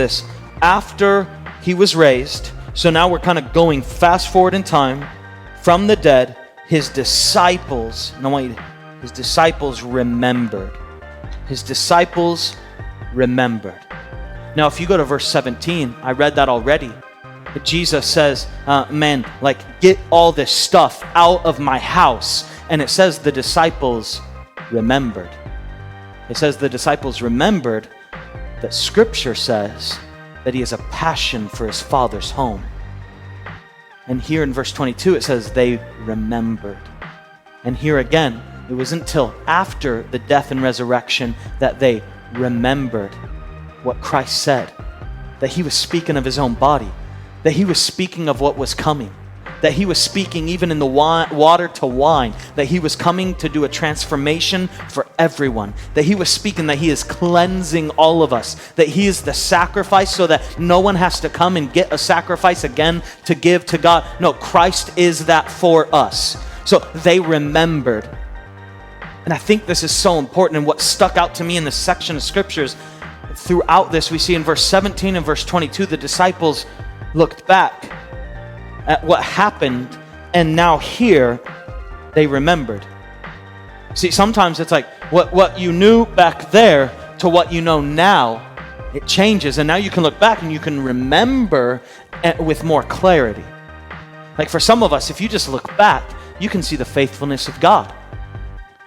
this. After he was raised, so now we're kind of going fast forward in time from the dead, his disciples, and I want you to, his disciples remembered. His disciples remembered. Now, if you go to verse 17, I read that already. But Jesus says, man, like, get all this stuff out of my house. And it says the disciples remembered. It says the disciples remembered that Scripture says that he has a passion for his Father's home. And here in verse 22, it says they remembered. And here again, it wasn't until after the death and resurrection that they remembered what Christ said, that he was speaking of his own body, that he was speaking of what was coming, that he was speaking even in the water to wine, that he was coming to do a transformation for everyone, that he was speaking that he is cleansing all of us, that he is the sacrifice so that no one has to come and get a sacrifice again to give to God. No, Christ is that for us. So they remembered. And I think this is so important, and what stuck out to me in this section of scriptures, throughout this we see in verse 17 and verse 22, the disciples looked back at what happened, and now here they remembered. See, sometimes it's like what you knew back there to what you know now, it changes, and now you can look back and you can remember with more clarity. Like for some of us, if you just look back, you can see the faithfulness of God.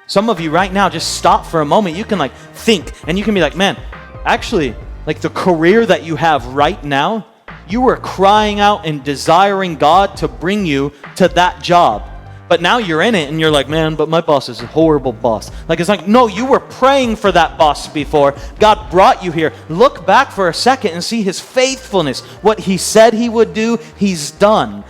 Some of you right now, just stop for a moment. You can like think, and you can be like, man, actually, like the career that you have right now, you were crying out and desiring God to bring you to that job. But now you're in it and you're like, man, but my boss is a horrible boss. Like, it's like, no, you were praying for that boss before. God brought you here. Look back for a second and see his faithfulness. What he said he would do, he's done.